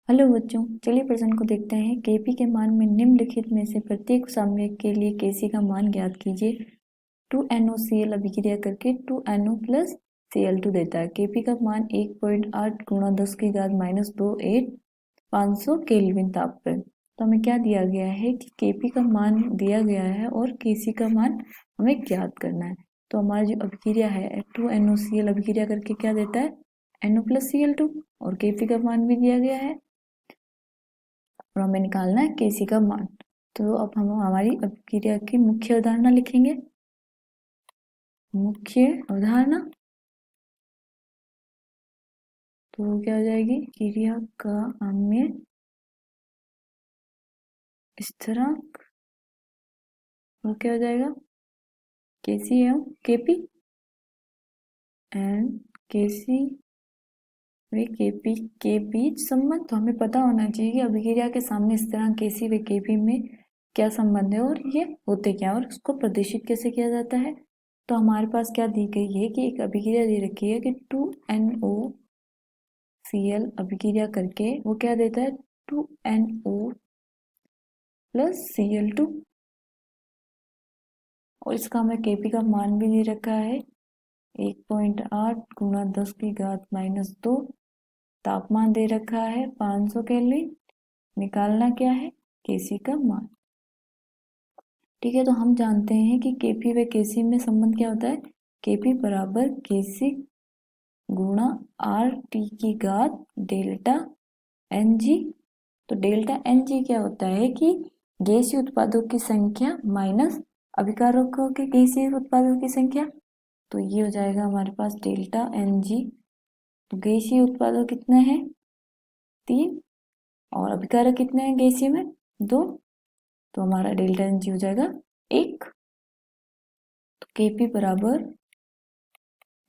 Hello बच्चों, चलिए प्रश्न को देखते हैं। Kp के मान में निम्नलिखित में से प्रत्येक समूह के लिए Kc का मान ज्ञात कीजिए। 2NOCl अभिक्रिया करके 2NO प्लस Cl2 देता है। Kp का मान 1.8 गुणा 10 की घात -2 500 केल्विन ताप पर। तो हमें क्या दिया गया है कि Kp का मान दिया गया है और Kc का मान हमें ज्ञात करना है। तो हमारी जो अभिक्रिया है 2NOCl अभिक्रिया करके क्या देता है NO प्लस Cl2 और Kp का मान भी दिया गया है और हमें निकालना है Kc का मान। तो अब हम हमारी अभिक्रिया की मुख्य अवधारणा लिखेंगे। मुख्य अवधारणा तो क्या हो जाएगी, क्रिया का आम्य स्थिरांक और क्या हो जाएगा Kc एवं Kp एंड Kc व Kp के बीच संबंध। तो हमें पता होना चाहिए कि अभिक्रिया के सामने स्थिरांक Kc व Kp में क्या संबंध है और ये होते क्या और उसको प्रदर्शित कैसे किया जाता है। तो हमारे पास क्या दी गई है कि एक अभिक्रिया दे रखी है कि 2NOCl अभिक्रिया करके वो क्या देता है 2NO प्लस Cl2 और इसका हमें Kp का मान भी दे रखा है 1.8 गुणा 10 की घात -2। तापमान दे रखा है 500 केल्विन। निकालना क्या है Kc का मान। ठीक है, तो हम जानते हैं कि Kp व Kc में संबंध क्या होता है, Kp बराबर Kc गुणा RT की घात डेल्टा Ng। तो डेल्टा Ng क्या होता है कि गैसीय उत्पादों की संख्या माइनस अभिकारकों के गैसीय उत्पादों की संख्या। तो ये हो जाएगा हमारे पास डेल्टा Ng। तो गैसीय उत्पादक कितने हैं 3 और अभिकारक कितने हैं गैसीय में 2। तो हमारा डेल्टा Ng हो जाएगा 1। तो Kp बराबर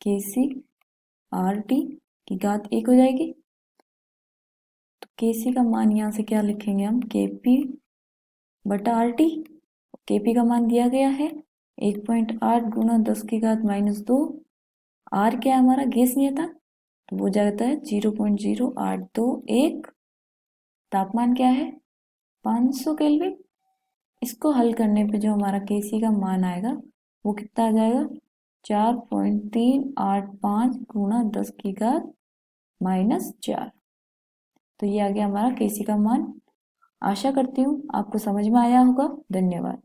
Kc RT की घात 1 हो जाएगी। तो Kc का मान यहाँ से क्या लिखेंगे हम Kp बटा RT। Kp का मान दिया गया है 1.8 गुणा 10 की घात -2। R क्या है हमारा गैस नहीं था तो वो जाता है 0.0821। तापमान क्या है 500 केल्विन। इसको हल करने पे जो हमारा Kc का मान आएगा वो कितना आ जाएगा 4.385 गुणा 10 की घात -4। तो ये आ गया हमारा Kc का मान। आशा करती हूँ आपको समझ में आया होगा। धन्यवाद।